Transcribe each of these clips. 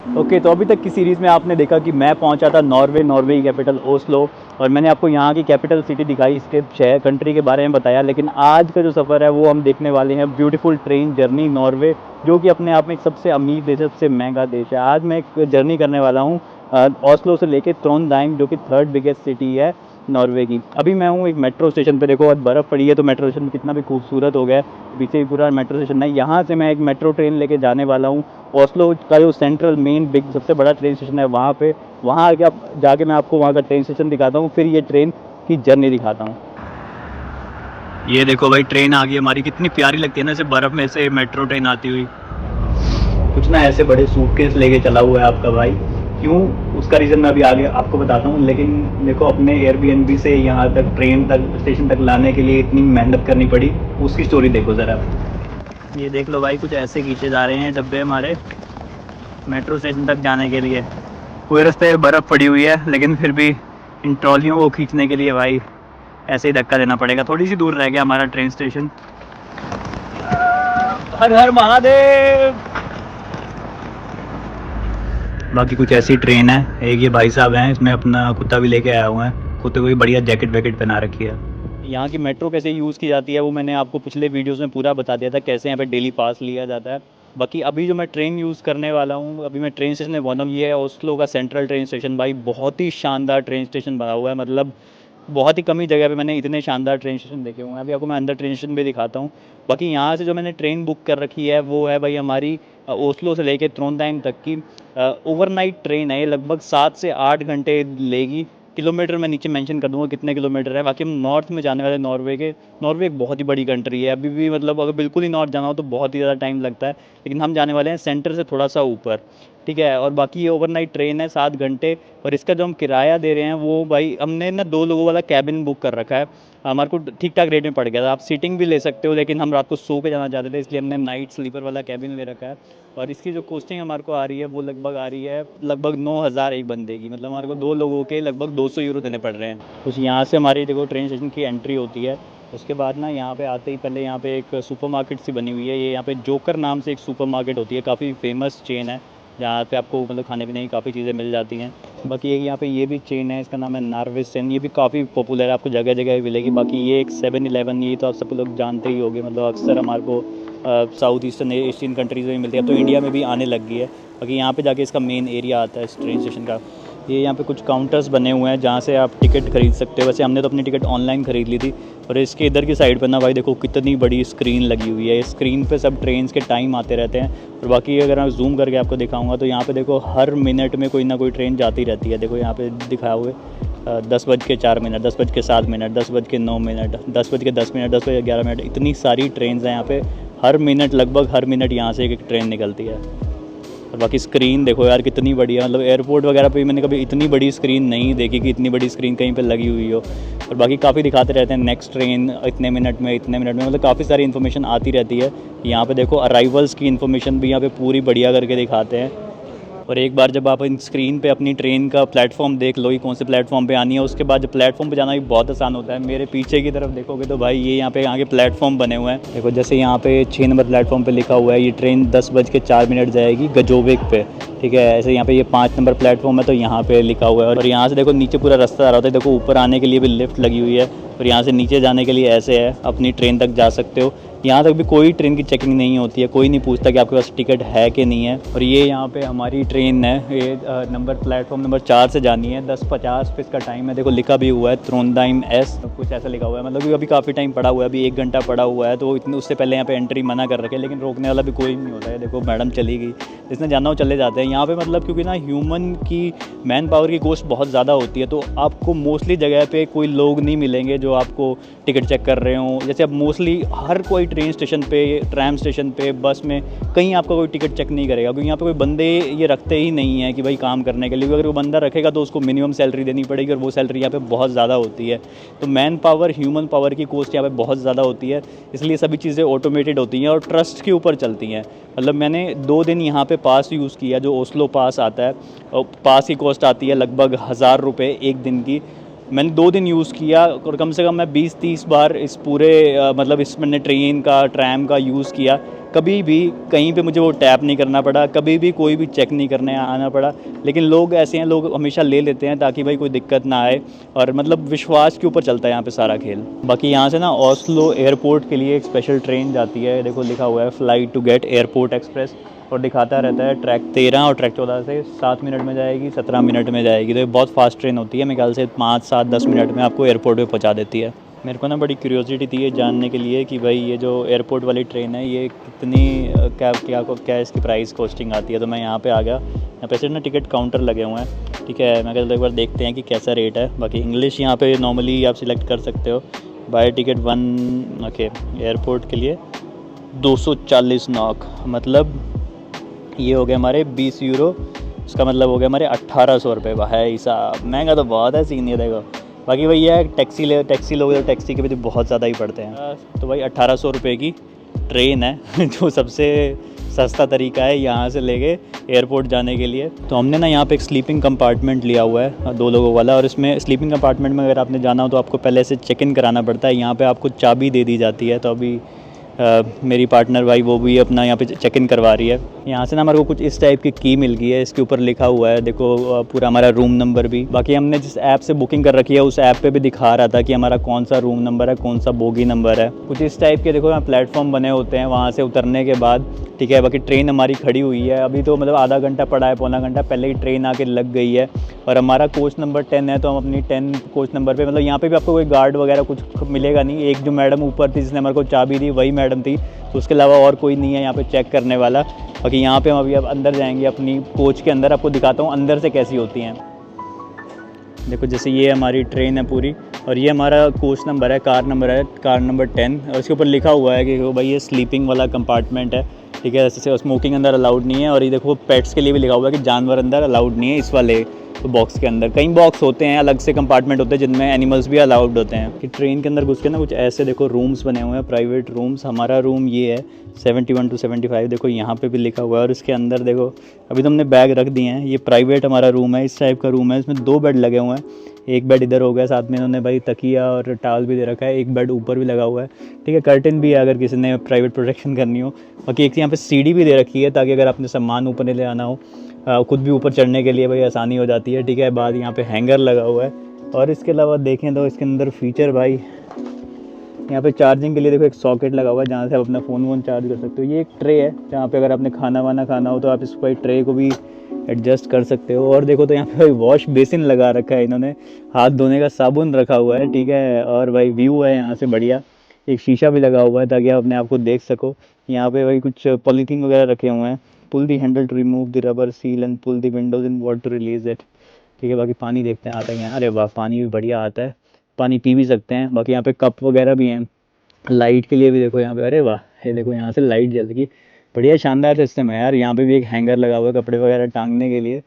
Okay, तो अभी तक की सीरीज़ में आपने देखा कि मैं पहुंचा था नॉर्वे की कैपिटल ओस्लो, और मैंने आपको यहाँ की कैपिटल सिटी दिखाई, इसके शहर कंट्री के बारे में बताया। लेकिन आज का जो सफ़र है वो हम देखने वाले हैं ब्यूटीफुल ट्रेन जर्नी नॉर्वे, जो कि अपने आप में एक सबसे अमीर देश है, सबसे महंगा देश है। आज मैं एक जर्नी करने वाला हूँ ओस्लो से लेके ट्रोंडहाइम, जो कि थर्ड बिगेस्ट सिटी है नॉर्वे की। अभी मैं हूँ एक मेट्रो स्टेशन पे, देखो आज बर्फ़ पड़ी है तो मेट्रो स्टेशन कितना भी खूबसूरत हो गया है। पीछे ही पूरा मेट्रो स्टेशन है। यहाँ से मैं एक मेट्रो ट्रेन लेके जाने वाला हूँ ओस्लो का जो सेंट्रल मेन बिग सबसे बड़ा ट्रेन स्टेशन है वहाँ पे। वहाँ आके आप जाके मैं आपको वहाँ का ट्रेन स्टेशन दिखाता हूँ, फिर ये ट्रेन की जर्नी दिखाता हूँ। ये देखो भाई, ट्रेन आ गई हमारी। कितनी प्यारी लगती है ना ऐसे बर्फ़ में से मेट्रो ट्रेन आती हुई। कुछ ना ऐसे बड़े सूटकेस लेके चला हुआ है आपका भाई। क्यों, उसका रीज़न मैं अभी आगे आपको बताता हूँ। लेकिन देखो, अपने एयरबीएनबी से यहाँ तक ट्रेन तक स्टेशन तक लाने के लिए इतनी मेहनत करनी पड़ी, उसकी स्टोरी देखो ज़रा। ये देख लो भाई, कुछ ऐसे खींचे जा रहे हैं डब्बे हमारे मेट्रो स्टेशन तक जाने के लिए। पूरे रास्ते बर्फ़ पड़ी हुई है, लेकिन फिर भी इन ट्रॉलियों को खींचने के लिए भाई ऐसे ही धक्का देना पड़ेगा। थोड़ी सी दूर रह गया हमारा ट्रेन स्टेशन। हर हर महादेव। बाकी कुछ ऐसी ट्रेन है। एक ये भाई साहब हैं, इसमें अपना कुत्ता भी लेके आया हुआ है। कुत्ते को भी बढ़िया जैकेट वैकेट पहना रखी है। यहाँ की मेट्रो कैसे यूज़ की जाती है वो मैंने आपको पिछले वीडियोस में पूरा बता दिया था, कैसे यहाँ पे डेली पास लिया जाता है। बाकी अभी जो मैं ट्रेन यूज़ करने वाला हूँ, अभी मैं ट्रेन स्टेशन में पहुँचा हूँ। ये है ओस्लो का सेंट्रल ट्रेन स्टेशन। भाई बहुत ही शानदार ट्रेन स्टेशन बना हुआ है, मतलब बहुत ही कम ही जगह पे मैंने इतने शानदार ट्रेन स्टेशन देखे हुए हैं। अभी आपको मैं अंदर ट्रेन स्टेशन भी दिखाता हूँ। बाकी यहाँ से जो मैंने ट्रेन बुक कर रखी है वो है भाई हमारी ओस्लो से लेके ट्रोंडहाइम तक की ओवरनाइट ट्रेन है। ये लगभग 7 से 8 घंटे लेगी। किलोमीटर मैं नीचे मेंशन कर दूंगा कितने किलोमीटर है। बाकी हम नॉर्थ में जाने वाले नॉर्वे के। नॉर्वे एक बहुत ही बड़ी कंट्री है। अभी भी मतलब अगर बिल्कुल ही नॉर्थ जाना हो तो बहुत ही ज़्यादा टाइम लगता है, लेकिन हम जाने वाले हैं सेंटर से थोड़ा सा ऊपर, ठीक है। और बाकी ये ओवरनाइट ट्रेन है 7 घंटे। और इसका जो हम किराया दे रहे हैं वो भाई हमने ना 2 लोगों वाला कैबिन बुक कर रखा है। हमारे को ठीक ठाक रेट में पड़ गया था। आप सीटिंग भी ले सकते हो, लेकिन हम रात को सो के जाना चाहते थे, इसलिए हमने नाइट स्लीपर वाला कैबिन ले रखा है। और इसकी जो कॉस्टिंग हमारे को आ रही है वो लगभग आ रही है लगभग 9,000 एक बंदे की। मतलब हमारे को 2 लोगों के लगभग 200 यूरो देने पड़ रहे हैं। कुछ यहाँ से हमारी देखो ट्रेन स्टेशन की एंट्री होती है। उसके बाद ना यहाँ पे आते ही पहले यहाँ पे एक सुपरमार्केट सी बनी हुई है। ये यहाँ पे जोकर नाम से एक सुपरमार्केट होती है, काफ़ी फेमस चेन है, जहाँ पे आपको मतलब खाने पीने की काफ़ी चीज़ें मिल जाती हैं। बाकी एक यहाँ पे ये भी चेन है, इसका नाम है नार्वेस्टन। ये भी काफ़ी पॉपुलर है, आपको जगह जगह मिलेगी। बाकी ये एक 7-Eleven, ये तो आप सब लोग जानते ही होंगे, मतलब अक्सर हमारे को साउथ ईस्टर्न एशियन कंट्रीज़ में मिलती है। अब तो इंडिया में भी आने लग गई है। बाकी यहाँ पे जाके इसका मेन एरिया आता है इस ट्रेन स्टेशन का। ये यहाँ पे कुछ काउंटर्स बने हुए हैं जहाँ से आप टिकट खरीद सकते हो। वैसे हमने तो अपनी टिकट ऑनलाइन ख़रीद ली थी। और इसके इधर की साइड पर ना भाई देखो कितनी बड़ी स्क्रीन लगी हुई है। इस स्क्रीन पे सब ट्रेन्स के टाइम आते रहते हैं। और बाकी अगर मैं जूम करके आपको दिखाऊंगा तो यहाँ पे देखो हर मिनट में कोई ना कोई ट्रेन जाती रहती है। देखो यहाँ पे दिखाया हुए 10:04, 10:07, 10:09, 10:10, 10:11, इतनी सारी ट्रेन हैं यहाँ पे। हर मिनट लगभग हर मिनट यहाँ से एक ट्रेन निकलती है। और बाकी स्क्रीन देखो यार कितनी बड़ी है, मतलब एयरपोर्ट वगैरह पे मैंने कभी इतनी बड़ी स्क्रीन नहीं देखी कि इतनी बड़ी स्क्रीन कहीं पे लगी हुई हो। और बाकी काफ़ी दिखाते रहते हैं नेक्स्ट ट्रेन इतने मिनट में, इतने मिनट में, मतलब काफ़ी सारी इन्फॉर्मेशन आती रहती है। यहाँ पे देखो अराइवल्स की इन्फॉर्मेशन भी यहाँ पे पूरी बढ़िया करके दिखाते हैं। और एक बार जब आप इन स्क्रीन पे अपनी ट्रेन का प्लेटफॉर्म देख लो कि कौन से प्लेटफॉर्म पे आनी है, उसके बाद जब प्लेटफॉर्म पे जाना भी बहुत आसान होता है। मेरे पीछे की तरफ देखोगे तो भाई ये यहाँ पे आगे प्लेटफॉर्म बने हुए हैं। देखो जैसे यहाँ पे 6 नंबर प्लेटफॉर्म पे लिखा हुआ है ये ट्रेन 10:04 जाएगी गजोविक पे, ठीक है। ऐसे यहाँ पे ये 5 नंबर प्लेटफॉर्म है तो यहाँ पे लिखा हुआ है। और यहाँ से देखो नीचे पूरा रास्ता आ रहा होता है। देखो ऊपर आने के लिए भी लिफ्ट लगी हुई है, और यहाँ से नीचे जाने के लिए ऐसे है, अपनी ट्रेन तक जा सकते हो। यहाँ तक भी कोई ट्रेन की चेकिंग नहीं होती है, कोई नहीं पूछता कि आपके पास टिकट है कि नहीं है। और ये यहाँ पे हमारी ट्रेन है, ये प्लेटफॉर्म नंबर 4 से जानी है। 10:50 पे इसका टाइम है। देखो लिखा भी हुआ है ट्रोंडहाइम एस, कुछ ऐसा लिखा हुआ है। मतलब अभी काफ़ी टाइम पड़ा हुआ है, अभी 1 घंटा पड़ा हुआ है, तो इतने उससे पहले यहाँ पे एंट्री मना कर रखे, लेकिन रोकने वाला भी कोई नहीं होता है। देखो मैडम चली गई, जिसने जाना हो चले जाते हैं यहाँ पे। मतलब क्योंकि ना ह्यूमन की मैन पावर की कॉस्ट बहुत ज़्यादा होती है, तो आपको मोस्टली जगह पे कोई लोग नहीं मिलेंगे जो आपको टिकट चेक कर रहे हों। जैसे अब मोस्टली हर कोई ट्रेन स्टेशन पे, ट्रैम स्टेशन पे, बस में कहीं आपका कोई टिकट चेक नहीं करेगा, क्योंकि यहाँ पे कोई बंदे ये रखते ही नहीं है कि भाई काम करने के लिए। अगर वो बंदा रखेगा तो उसको मिनिमम सैलरी देनी पड़ेगी, और वो सैलरी यहाँ पे बहुत ज़्यादा होती है। तो मैन पावर, ह्यूमन पावर की कॉस्ट यहाँ पे बहुत ज़्यादा होती है, इसलिए सभी चीज़ें ऑटोमेटेड होती हैं और ट्रस्ट के ऊपर चलती हैं। मतलब मैंने 2 दिन यहाँ पे पास यूज़ किया, जो ओस्लो पास आता है, और पास की कॉस्ट आती है लगभग 1,000 रुपये एक दिन की। मैंने 2 दिन यूज़ किया और कम से कम मैं 20-30 बार इस पूरे मतलब इस मैंने ट्रेन का, ट्रैम का यूज़ किया। कभी भी कहीं पे मुझे वो टैप नहीं करना पड़ा, कभी भी कोई भी चेक नहीं करने आना पड़ा। लेकिन लोग ऐसे हैं, लोग हमेशा ले लेते हैं ताकि भाई कोई दिक्कत ना आए, और मतलब विश्वास के ऊपर चलता है यहाँ पे सारा खेल। बाकी यहाँ से ना ओस्लो एयरपोर्ट के लिए एक स्पेशल ट्रेन जाती है, देखो लिखा हुआ है flight to gate airport express, और दिखाता रहता है ट्रैक 13 और ट्रैक 14 से 7 मिनट में जाएगी, 17 मिनट में जाएगी। तो ये बहुत फास्ट ट्रेन होती है, मेरे ख्याल से 5, 7, 10 मिनट में आपको एयरपोर्ट पे पहुंचा देती है। मेरे को ना बड़ी क्यूरियोसिटी थी ये जानने के लिए कि भाई ये जो एयरपोर्ट वाली ट्रेन है ये कितनी क्या इसकी प्राइस कॉस्टिंग आती है। तो मैं यहाँ पे आ गया, यहाँ पे से ना टिकट काउंटर लगे हुए हैं, ठीक है। मैं कहता एक बार देखते हैं कि कैसा रेट है। बाकी इंग्लिश यहाँ पे नॉर्मली आप सिलेक्ट कर सकते हो। बाय टिकट 1 ओके, एयरपोर्ट के लिए 240 नॉक, मतलब ये हो गए हमारे 20 यूरो, इसका मतलब हो गया हमारे 1800 रुपये। भाई साहब महंगा तो बहुत है सीन, ये देखो। बाकी भाई ये टैक्सी लोगे तो टैक्सी के भी तो बहुत ज़्यादा ही पड़ते हैं। तो भाई 1800 रुपये की ट्रेन है जो सबसे सस्ता तरीका है यहाँ से लेके एयरपोर्ट जाने के लिए। तो हमने ना यहाँ पे एक स्लीपिंग कंपार्टमेंट लिया हुआ है 2 लोगों वाला, और इसमें स्लीपिंग कंपार्टमेंट में अगर आपने जाना हो तो आपको पहले से चेक इन कराना पड़ता है। यहाँ पे आपको चाबी दे दी जाती है। तो अभी मेरी पार्टनर भाई वो भी अपना यहाँ पे चेक इन करवा रही है। यहाँ से ना हमारे को कुछ इस टाइप की की मिल गई है, इसके ऊपर लिखा हुआ है देखो पूरा हमारा रूम नंबर भी। बाकी हमने जिस ऐप से बुकिंग कर रखी है उस ऐप पे भी दिखा रहा था कि हमारा कौन सा रूम नंबर है, कौन सा बोगी नंबर है। कुछ इस टाइप के देखो यहाँ प्लेटफॉर्म बने होते हैं वहाँ से उतरने के बाद, ठीक है। बाकी ट्रेन हमारी खड़ी हुई है अभी, तो मतलब आधा घंटा पड़ा है, पौना घंटा पहले ही ट्रेन आके लग गई है। और हमारा कोच नंबर 10 है, तो हम अपनी 10 कोच नंबर पे, मतलब यहाँ पे भी आपको कोई गार्ड वगैरह कुछ मिलेगा नहीं। एक जो मैडम ऊपर थी जिसने हमारे को चाबी दी वही मैडम थी, तो उसके अलावा और कोई नहीं है यहाँ पे चेक करने वाला। बाकी यहाँ पे हम अभी अब अंदर जाएंगे अपनी कोच के अंदर, आपको दिखाता हूँ अंदर से कैसी होती हैं। देखो जैसे ये हमारी ट्रेन है पूरी, और ये हमारा कोच नंबर है, कार नंबर 10, और इसके ऊपर लिखा हुआ है कि भाई ये स्लीपिंग वाला कंपार्टमेंट है, ठीक है। जैसे स्मोकिंग अंदर अलाउड नहीं है, और ये देखो पेट्स के लिए भी लिखा हुआ है कि जानवर अंदर अलाउड नहीं है इस वाले तो बॉक्स के अंदर। कई बॉक्स होते हैं, अलग से कंपार्टमेंट होते हैं जिनमें एनिमल्स भी अलाउड होते हैं। कि ट्रेन के अंदर घुस के ना कुछ ऐसे देखो रूम्स बने हुए हैं, प्राइवेट रूम्स। हमारा रूम ये है 71 to 75, देखो यहाँ पे भी लिखा हुआ है। और इसके अंदर देखो अभी तो हमने बैग रख दिए हैं, ये प्राइवेट हमारा रूम है, इस टाइप का रूम है। इसमें 2 बेड लगे हुए हैं, एक बेड इधर हो गया, साथ में इन्होंने भाई तकिया और टावल भी दे रखा है, एक बेड ऊपर भी लगा हुआ है, ठीक है। कर्टन भी है अगर किसी ने प्राइवेट प्रोटेक्शन करनी हो। बाकी एक यहाँ पे सीढ़ी भी दे रखी है ताकि अगर आपने सामान ऊपर ले आना हो, खुद भी ऊपर चढ़ने के लिए भाई आसानी हो जाती है, ठीक है। बाद यहाँ पे हैंगर लगा हुआ है। और इसके अलावा देखें तो इसके अंदर फीचर भाई, यहाँ पे चार्जिंग के लिए देखो एक सॉकेट लगा हुआ है जहाँ से आप अपना फ़ोन चार्ज कर सकते हो। ये एक ट्रे है जहाँ पे अगर आपने खाना वाना खाना हो तो आप इस भाई ट्रे को भी एडजस्ट कर सकते हो। और देखो तो यहाँ पे भाई वॉश बेसिन लगा रखा है इन्होंने, हाथ धोने का साबुन रखा हुआ है, ठीक है। और भाई व्यू है यहाँ से बढ़िया, एक शीशा भी लगा हुआ है ताकि आप अपने आप को देख सको। यहाँ पे भाई कुछ पॉलीथीन वगैरह रखे हुए हैं। Pull the handle to remove the rubber seal and pull the windows in water to release it, ठीक है। बाकी पानी देखते हैं आता है। अरे वाह, पानी भी बढ़िया आता है, पानी पी भी सकते हैं। बाकी यहाँ पे कप वगैरह भी हैं, लाइट के लिए भी देखो यहाँ पे। अरे वाह, ये देखो यहाँ से लाइट जल गई, बढ़िया शानदार सिस्टम है यार। यहाँ पे भी एक हैंगर लगा हुआ है कपड़े वगैरह टांगने के लिए।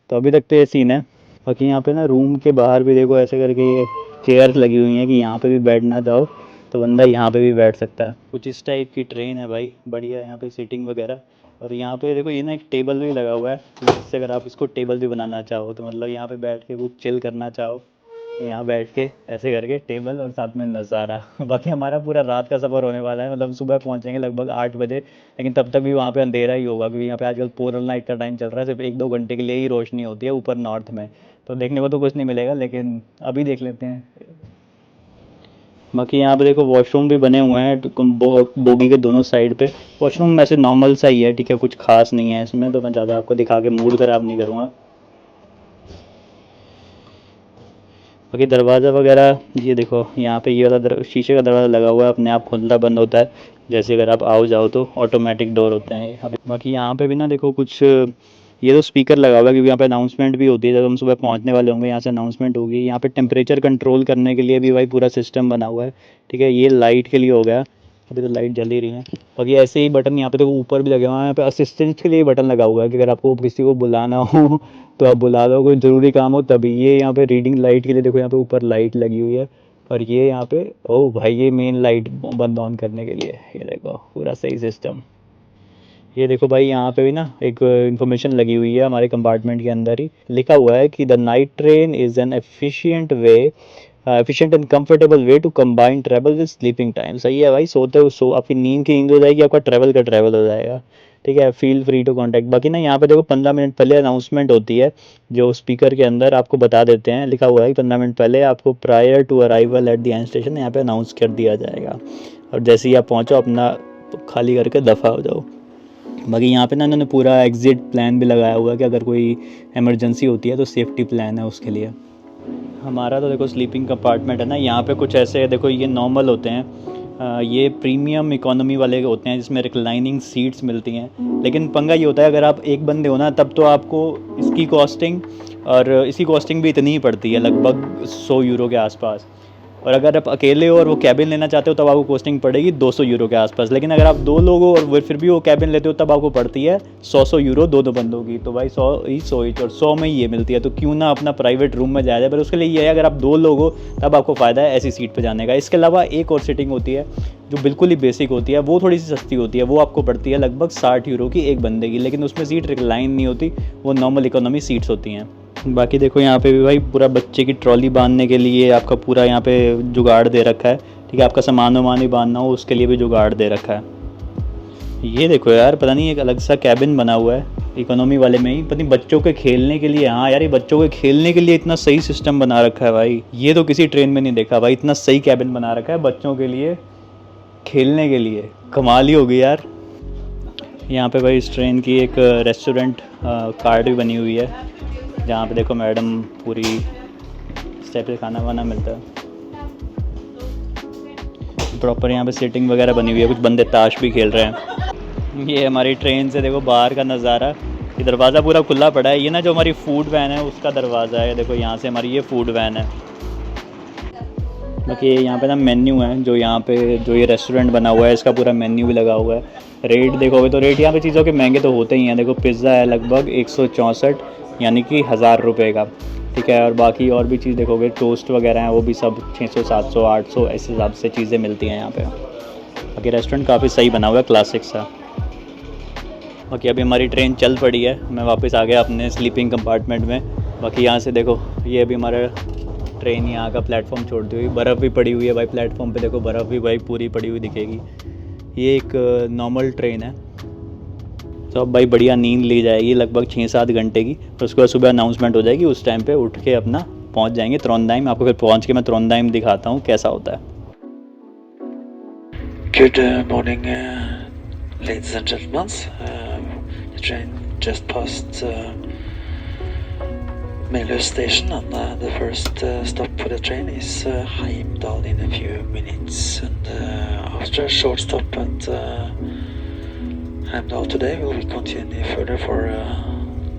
तो अभी तक तो ये सीन है। बाकी यहाँ पे ना रूम के बाहर भी देखो ऐसे करके ये चेयर्स लगी हुई हैं कि यहाँ पे भी बैठना चाहो तो बंदा यहाँ पे भी बैठ सकता है। कुछ इस टाइप की ट्रेन है भाई, बढ़िया यहाँ पे सीटिंग वगैरह। और यहाँ पे देखो ये ना एक टेबल भी लगा हुआ है, जिससे अगर आप इसको टेबल भी बनाना चाहो तो मतलब यहाँ पे बैठ के कुछ चिल करना चाहो, यहाँ बैठ के ऐसे करके टेबल और साथ में नज़ारा। बाकी हमारा पूरा रात का सफ़र होने वाला है, मतलब सुबह पहुँचेंगे लगभग 8 बजे, लेकिन तब तक भी वहाँ पे अंधेरा ही होगा क्योंकि यहाँ पे आजकल पोरल नाइट का टाइम चल रहा है, सिर्फ 1-2 घंटे के लिए ही रोशनी होती है ऊपर नॉर्थ में। तो देखने को तो कुछ नहीं मिलेगा, लेकिन अभी देख लेते हैं। बाकी यहाँ पे देखो वॉशरूम भी बने हुए हैं बोगी के दोनों साइड पे। वॉशरूम वैसे नॉर्मल सा ही है, ठीक है, कुछ खास नहीं है इसमें, तो मैं ज़्यादा आपको दिखा के मूड ख़राब नहीं करूँगा। बाकी दरवाज़ा वगैरह ये देखो, यहाँ पे ये वाला शीशे का दरवाज़ा लगा हुआ है, अपने आप खुलता बंद होता है, जैसे अगर आप आओ जाओ तो ऑटोमेटिक डोर होते हैं। बाकी यहाँ पे भी ना देखो कुछ ये तो स्पीकर लगा हुआ है क्योंकि यहाँ पे अनाउंसमेंट भी होती है, जब हम सुबह पहुँचने वाले होंगे यहाँ से अनाउंसमेंट होगी। यहाँ पे टेम्परेचर कंट्रोल करने के लिए भी भाई पूरा सिस्टम बना हुआ है, ठीक है। ये लाइट के लिए हो गया, अभी तो लाइट जल ही रही है। बाकी ऐसे ही बटन यहाँ पे तो ऊपर भी लगे हुए हैं, यहाँ पे असिस्टेंट के लिए बटन लगा हुआ है कि अगर आपको किसी को बुलाना हो तो आप बुला दो, कोई ज़रूरी काम हो तभी। ये यहाँ पे रीडिंग लाइट के लिए देखो यहाँ पे ऊपर लाइट लगी हुई है, और ये यहाँ पे ओ भाई ये मेन लाइट बंद ऑन करने के लिए, ये देखो पूरा सही सिस्टम। ये देखो भाई यहाँ पे भी ना एक इन्फॉर्मेशन लगी हुई है हमारे कंपार्टमेंट के अंदर ही, लिखा हुआ है कि the night train is an efficient way efficient and comfortable way to combine travel with sleeping time. सही है भाई, सोते हो सो आपकी नींद की नींद हो जाएगी, आपका ट्रैवल का ट्रैवल हो जाएगा। ठीक है, फील फ्री टू कॉन्टैक्ट। बाकी ना यहाँ पे देखो 15 मिनट पहले अनाउंसमेंट होती है, जो स्पीकर के अंदर आपको बता देते हैं, लिखा हुआ है कि 15 मिनट पहले आपको prior to arrival at the end station यहाँ पे अनाउंस कर दिया जाएगा। और जैसे ही आप पहुँचो अपना खाली करके दफ़ा हो जाओ। बाकी यहाँ पे ना इन्होंने पूरा एग्ज़िट प्लान भी लगाया हुआ है कि अगर कोई इमरजेंसी होती है तो सेफ्टी प्लान है उसके लिए। हमारा तो देखो स्लीपिंग कंपार्टमेंट है ना, यहाँ पे कुछ ऐसे देखो, ये नॉर्मल होते हैं, ये प्रीमियम इकोनॉमी वाले होते हैं जिसमें रिक्लाइनिंग सीट्स मिलती हैं। लेकिन पंगा ये होता है अगर आप एक बंदे हो ना, तब तो आपको इसकी कॉस्टिंग और इसकी कॉस्टिंग भी इतनी ही पड़ती है, लगभग 100 यूरो के आसपास। और अगर आप अकेले हो और वो कैबिन लेना चाहते हो तब आपको कॉस्टिंग पड़ेगी 200 यूरो के आसपास। लेकिन अगर आप 2 लोग हो और वो फिर भी वो कैबिन लेते हो तब आपको पड़ती है 100 यूरो दोनों बंदों की। तो भाई 100 ही 100 ही, और 100 में ही ये मिलती है। तो क्यों ना अपना प्राइवेट रूम में जाया जाए। पर उसके लिए ये है, अगर आप 2 लोग हो तब आपको फ़ायदा है ऐसी सीट पर जाने का। इसके अलावा एक और सीटिंग होती है जो बिल्कुल ही बेसिक होती है, वो थोड़ी सी सस्ती होती है, वो आपको पड़ती है लगभग 60 यूरो की एक बंदे की। लेकिन उसमें सीट रिक्लाइन नहीं होती, वो नॉर्मल इकोनॉमी सीट्स होती हैं। बाकी देखो यहाँ पे भी भाई पूरा बच्चे की ट्रॉली बांधने के लिए आपका पूरा यहाँ पे जुगाड़ दे रखा है। ठीक है, आपका सामान वामान ही बांधना हो उसके लिए भी जुगाड़ दे रखा है। ये देखो यार, पता नहीं एक अलग सा कैबिन बना हुआ है इकोनॉमी वाले में ही, पता नहीं बच्चों के खेलने के लिए। हाँ यार, ये बच्चों के खेलने के लिए इतना सही सिस्टम बना रखा है भाई, ये तो किसी ट्रेन में नहीं देखा भाई। इतना सही कैबिन बना रखा है बच्चों के लिए खेलने के लिए, कमाल ही होगी यार। यहाँ पे भाई इस ट्रेन की एक रेस्टोरेंट कार्ड भी बनी हुई है, जहाँ पे देखो मैडम पूरी इस टाइप से खाना वाना मिलता है प्रॉपर। यहाँ पे सीटिंग वगैरह बनी हुई है, कुछ बंदे ताश भी खेल रहे हैं। ये हमारी ट्रेन से देखो बाहर का नज़ारा, ये दरवाज़ा पूरा खुला पड़ा है। ये ना जो हमारी फूड वैन है उसका दरवाज़ा है, देखो यहाँ से हमारी ये फूड वैन है। बाकी यहाँ पे ना मेन्यू है, जो यहाँ पे जो ये रेस्टोरेंट बना हुआ है इसका पूरा मेन्यू भी लगा हुआ है। रेट देखोगे तो रेट यहाँ पे चीज़ों के महंगे तो होते ही हैं। देखो पिज़्ज़ा है लगभग 164 यानी कि 1000 रुपये का। ठीक है, और बाकी और भी चीज़ देखोगे, टोस्ट वगैरह हैं वो भी सब 600 700 800 ऐसे हिसाब से चीज़ें मिलती हैं यहाँ पे। बाकी रेस्टोरेंट काफ़ी सही बना हुआ है, क्लासिक सा। बाकी अभी हमारी ट्रेन चल पड़ी है, मैं वापस आ गया अपने स्लीपिंग कंपार्टमेंट में। बाकी यहाँ से देखो ये अभी हमारा ट्रेन यहाँ का प्लेटफॉर्म छोड़ती हुई, बर्फ़ भी पड़ी हुई है भाई प्लेटफॉर्म पे, देखो बर्फ़ भी भाई पूरी पड़ी हुई दिखेगी। ये एक नॉर्मल ट्रेन है, तो अब भाई बढ़िया नींद ली जाएगी लगभग 6-7 घंटे की। और उसके बाद सुबह अनाउंसमेंट हो जाएगी, उस टाइम पे उठ के अपना पहुंच जाएंगे ट्रोंडहाइम। आपको फिर पहुंच के मैं ट्रोंडहाइम दिखाता हूँ कैसा होता है। Good morning, ladies and gentlemen. The train just passed Melhus station, and the first stop for the train is Heimdal in a few minutes. And after a short stop at Heimdal today, we'll continue further for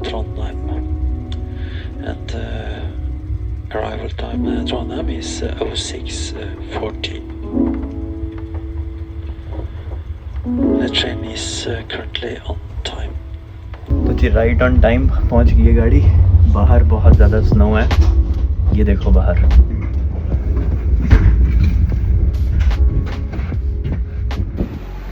Trondheim. And arrival time Trondheim is 06:40. The train is currently on time. तो जी right on time पहुंच गई है गाड़ी। बाहर बहुत ज़्यादा snow है, ये देखो बाहर।